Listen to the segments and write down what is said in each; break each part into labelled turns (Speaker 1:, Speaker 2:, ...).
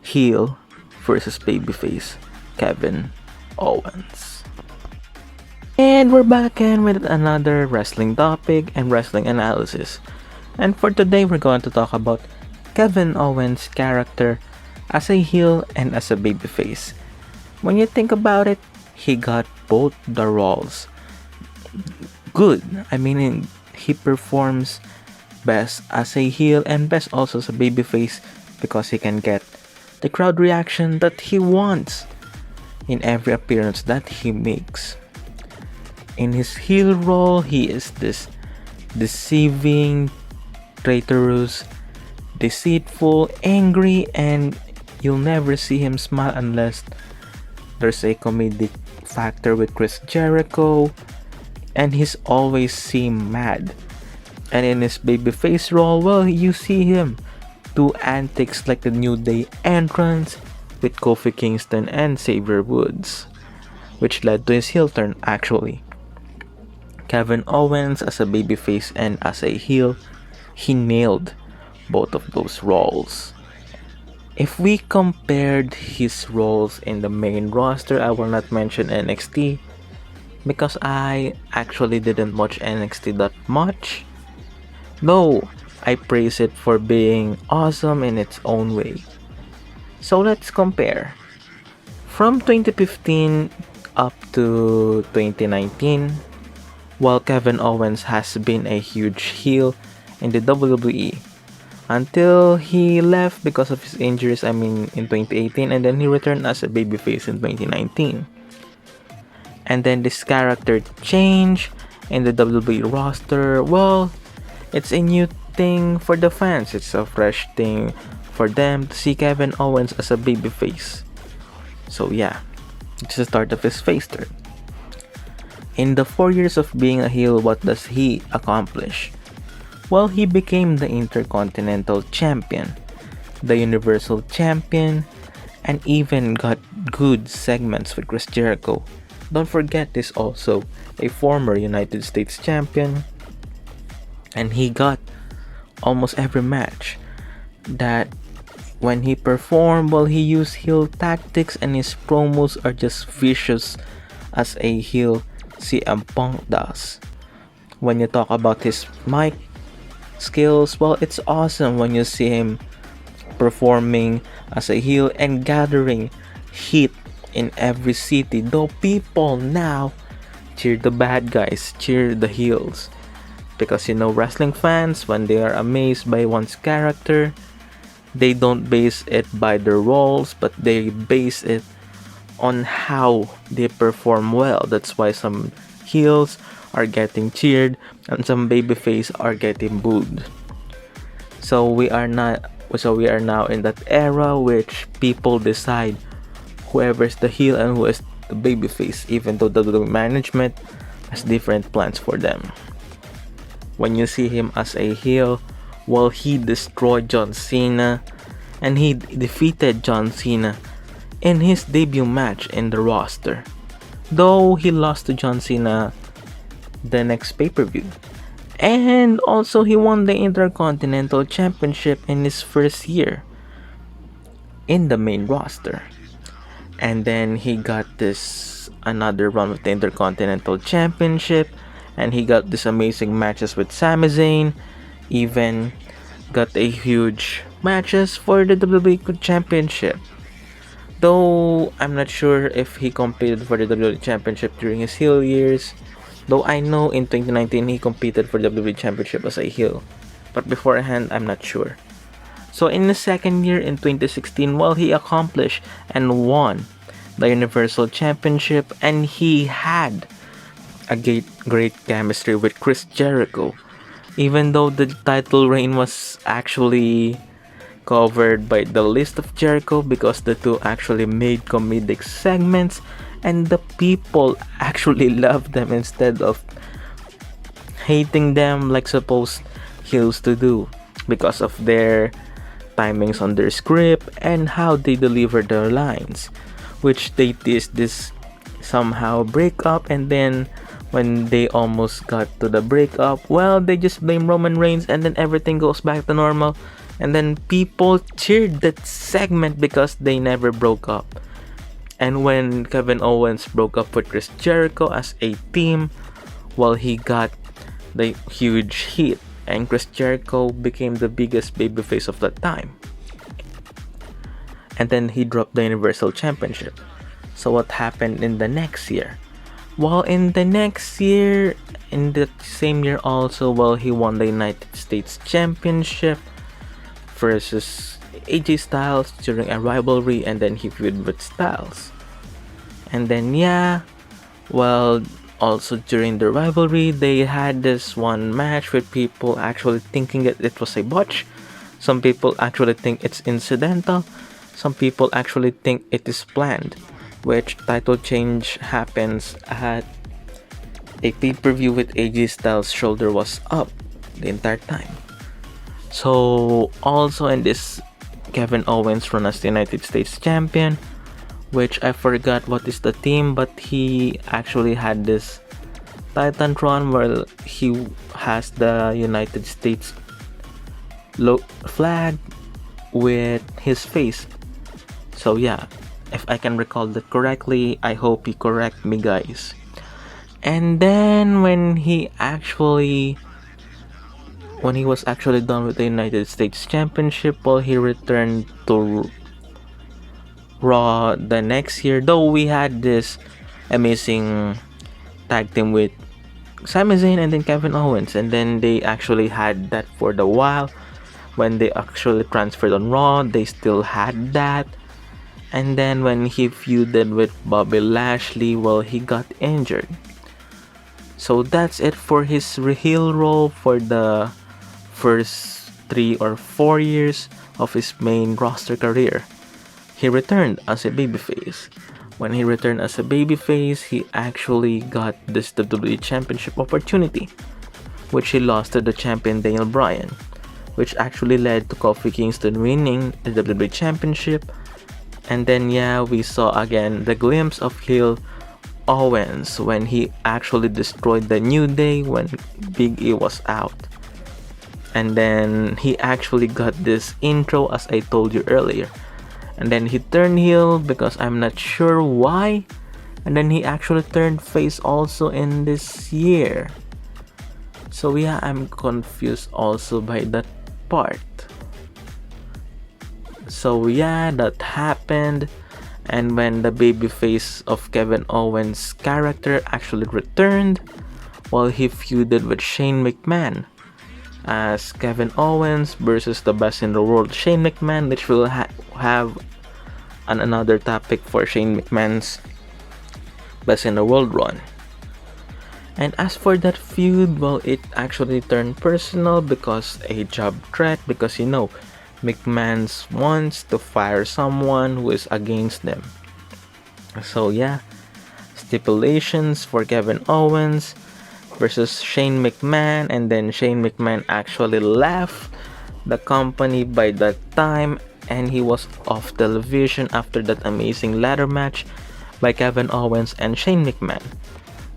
Speaker 1: heel versus babyface Kevin Owens. And we're back in with another wrestling topic and wrestling analysis. And for today, we're going to talk about Kevin Owens' character as a heel and as a babyface. When you think about it, he got both the roles good. He performs best as a heel and best also as a babyface because he can get the crowd reaction that he wants in every appearance that he makes. In his heel role, he is this deceiving, traitorous, deceitful, angry, and you'll never see him smile unless there's a comedic factor with Chris Jericho, and he's always seem mad. And in his babyface role, well, you see him do antics like the New Day entrance with Kofi Kingston and Xavier Woods, which led to his heel turn actually. Kevin Owens as a babyface and as a heel, he nailed both of those roles. If we compared his roles in the main roster, I will not mention NXT because I actually didn't watch NXT that much. Though I praise it for being awesome in its own way. So let's compare. From 2015 up to 2019, while Kevin Owens has been a huge heel in the WWE until he left because of his injuries, in 2018, and then he returned as a babyface in 2019. And then this character change in the WWE roster, well, it's a new thing for the fans. It's a fresh thing for them to see Kevin Owens as a babyface. So yeah, it's the start of his face turn. In the 4 years of being a heel, what does he accomplish? Well, he became the Intercontinental Champion, the Universal Champion, and even got good segments with Chris Jericho. Don't forget, this also a former United States Champion, and he got almost every match that when he performed, well, he used heel tactics and his promos are just vicious as a heel CM Punk does. When you talk about his mic skills, well, it's awesome when you see him performing as a heel and gathering heat in every city. Though people now cheer the bad guys, cheer the heels. Because wrestling fans, when they are amazed by one's character, they don't base it by their roles, but they base it on how they perform well. That's why some heels are getting cheered and some babyface are getting booed. So we are now in that era which people decide whoever is the heel and who is the babyface, even though the management has different plans for them. When you see him as a heel, well, he destroyed John Cena and he defeated John Cena in his debut match in the roster, though he lost to John Cena the next pay-per-view. And also he won the Intercontinental Championship in his first year in the main roster. And then he got this another run with the Intercontinental Championship, and he got this amazing matches with Sami Zayn, even got a huge matches for the WWE Championship. Though I'm not sure if he competed for the WWE Championship during his heel years. Though I know in 2019 he competed for the WWE Championship as a heel. But beforehand, I'm not sure. So in the second year in 2016, well, he accomplished and won the Universal Championship, and he had a great chemistry with Chris Jericho. Even though the title reign was actually covered by the list of Jericho because the two actually made comedic segments and the people actually loved them instead of hating them like supposed heels to do because of their timings on their script and how they deliver their lines, which they teased this somehow breakup, and then when they almost got to the breakup, well, they just blame Roman Reigns and then everything goes back to normal And then people cheered that segment because they never broke up. And when Kevin Owens broke up with Chris Jericho as a team, well, he got the huge heat, and Chris Jericho became the biggest babyface of that time. And then he dropped the Universal Championship. So what happened in the next year? Well, in the next year, in the same year also, well, he won the United States Championship versus AJ Styles during a rivalry, and then he feuded with Styles. And then well, also during the rivalry, they had this one match with people actually thinking that it was a botch. Some people actually think it's incidental. Some people actually think it is planned, which title change happens at a pay-per-view with AJ Styles' shoulder was up the entire time. So also in this, Kevin Owens run as the United States Champion, which I forgot what is the team, but he actually had this Titantron where he has the United States flag with his face. So yeah, if I can recall that correctly, I hope you correct me, guys. And then when he was actually done with the United States Championship, well, he returned to Raw the next year, though we had this amazing tag team with Sami Zayn and then Kevin Owens, and then they actually had that for the while. When they actually transferred on Raw, they still had that. And then when he feuded with Bobby Lashley, well, he got injured. So that's it for his heel role for the first 3 or 4 years of his main roster career. He returned as a babyface. When he returned as a babyface, he actually got this WWE Championship opportunity, which he lost to the champion Daniel Bryan, which actually led to Kofi Kingston winning the WWE Championship. And then we saw again the glimpse of heel Owens when he actually destroyed the New Day when Big E was out. And then he actually got this intro as I told you earlier. And then he turned heel because I'm not sure why. And then he actually turned face also in this year. So I'm confused also by that part. So that happened. And when the babyface of Kevin Owens' character actually returned, well, he feuded with Shane McMahon as Kevin Owens versus the best in the world, Shane McMahon, which will have another topic for Shane McMahon's best in the world run. And as for that feud, well, it actually turned personal because a job threat, because McMahon wants to fire someone who is against them. So stipulations for Kevin Owens versus Shane McMahon, and then Shane McMahon actually left the company by that time, and he was off television after that amazing ladder match by Kevin Owens and Shane McMahon,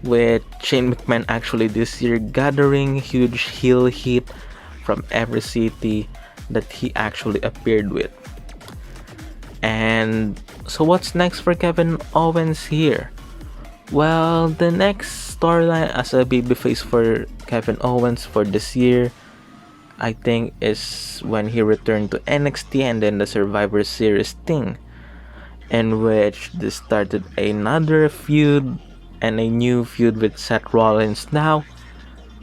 Speaker 1: with Shane McMahon actually this year gathering huge heel heat from every city that he actually appeared with. And so what's next for Kevin Owens here? Well, the next storyline as a babyface for Kevin Owens for this year, I think, is when he returned to NXT and then the Survivor Series thing, in which this started another feud and a new feud with Seth Rollins now.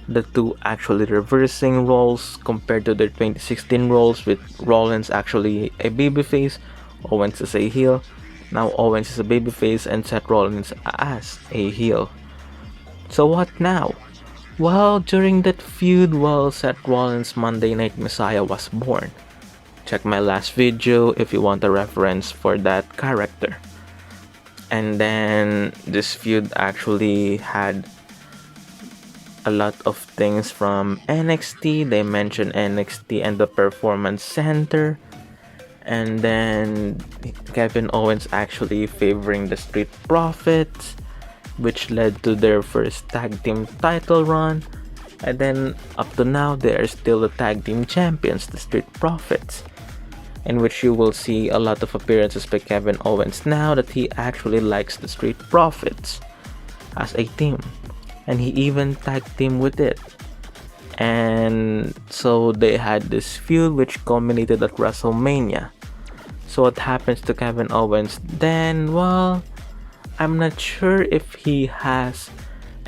Speaker 1: The two actually reversing roles compared to their 2016 roles, with Rollins actually a babyface, Owens is a heel. Now Owens is a babyface and Seth Rollins as a heel. So what now? Well, during that feud, Seth Rollins' Monday Night Messiah was born. Check my last video if you want a reference for that character. And then this feud actually had a lot of things from NXT. They mentioned NXT and the Performance Center. And then Kevin Owens actually favoring the Street Profits, which led to their first tag team title run. And then up to now, they are still the tag team champions, the Street Profits, in which you will see a lot of appearances by Kevin Owens now that he actually likes the Street Profits as a team. And he even tag team with it. And so they had this feud which culminated at WrestleMania. So what happens to Kevin Owens then? Well, I'm not sure if he has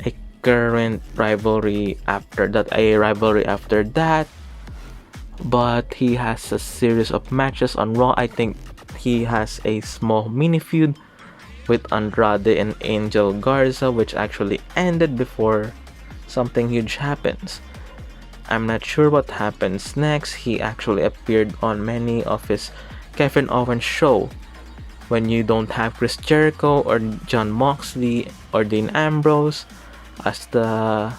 Speaker 1: a current rivalry after that, but he has a series of matches on Raw. I think he has a small mini feud with Andrade and Angel Garza, which actually ended before something huge happens. I'm not sure what happens next. He actually appeared on many of his Kevin Owens show. When you don't have Chris Jericho or John Moxley or Dean Ambrose as the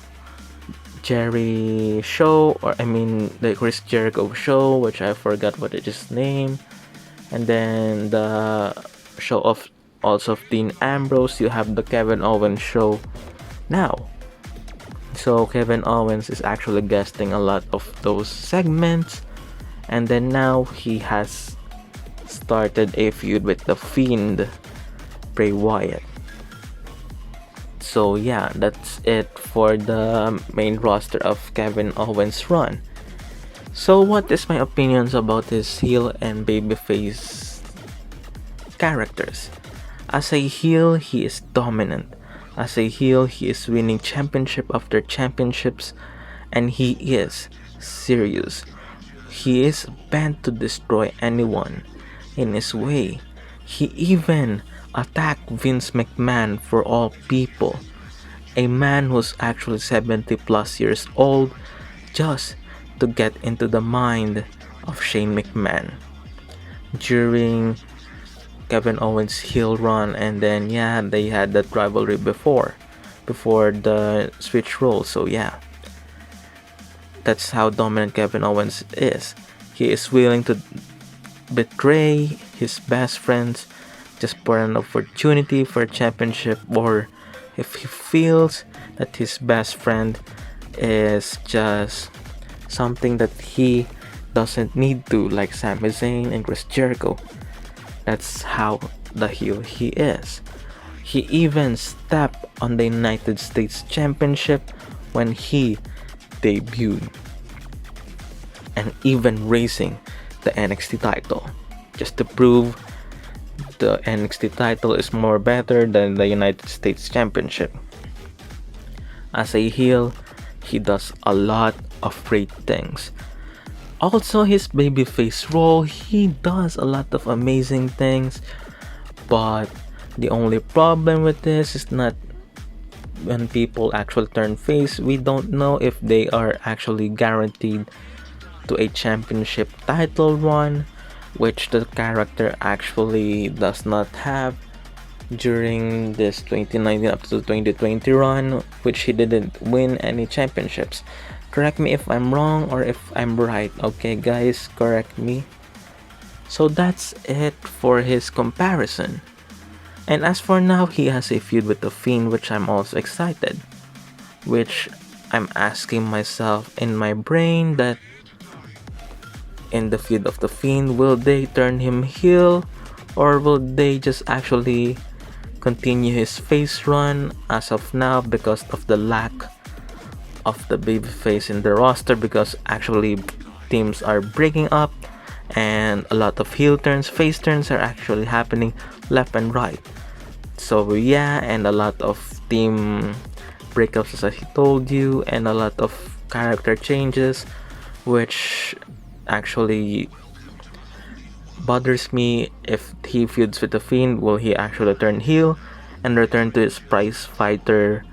Speaker 1: Jerry show, or I mean the Chris Jericho show, which I forgot what it is named, and then the show of also of Dean Ambrose, you have the Kevin Owens show now. So Kevin Owens is actually guesting a lot of those segments, and then now he has started a feud with the Fiend, Bray Wyatt. So yeah, that's it for the main roster of Kevin Owens' run. So what is my opinions about his heel and babyface characters? As a heel, he is dominant. As a heel, he is winning championship after championships, and he is serious. He is bent to destroy anyone in his way. He even attacked Vince McMahon for all people, a man who's actually 70 plus years old, just to get into the mind of Shane McMahon during Kevin Owens' heel run. And then yeah, they had that rivalry before the switch roles. So yeah, that's how dominant Kevin Owens is. He is willing to betray his best friends just for an opportunity for a championship, or if he feels that his best friend is just something that he doesn't need to, like Sami Zayn and Chris Jericho. That's how the heel he is. He even stepped on the United States Championship when he debuted, and even raising the NXT title, just to prove the NXT title is more better than the United States Championship. As a heel, he does a lot of great things. Also, his babyface role, he does a lot of amazing things, but the only problem with this is not when people actually turn face, we don't know if they are actually guaranteed to a championship title run, which the character actually does not have during this 2019 up to 2020 run, which he didn't win any championships. Correct me if I'm wrong or if I'm right, okay guys, correct me. So that's it for his comparison. And as for now, he has a feud with the Fiend, which I'm also excited, which I'm asking myself in my brain that in the feud of the Fiend, will they turn him heel, or will they just actually continue his face run as of now because of the lack of the babyface in the roster, because actually teams are breaking up and a lot of heel turns, face turns are actually happening left and right. So yeah, and a lot of team breakups as I told you, and a lot of character changes, which actually bothers me. If he feuds with the Fiend, will he actually turn heel and return to his prize fighter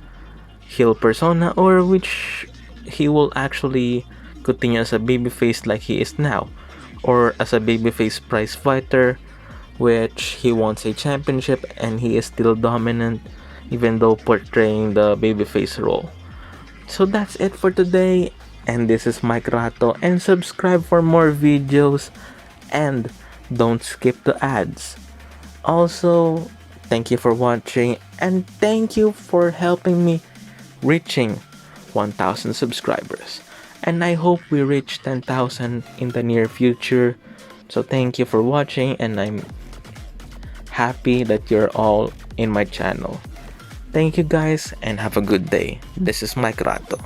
Speaker 1: heel persona, or which he will actually continue as a babyface like he is now, or as a babyface prize fighter, which he wants a championship and he is still dominant even though portraying the babyface role. So that's it for today, and this is Mike Rato, and subscribe for more videos and don't skip the ads. Also, thank you for watching, and thank you for helping me reaching 1,000 subscribers. And I hope we reach 10,000 in the near future. So thank you for watching, and I'm happy that you're all in my channel. Thank you guys, and have a good day. This is Mike Rato.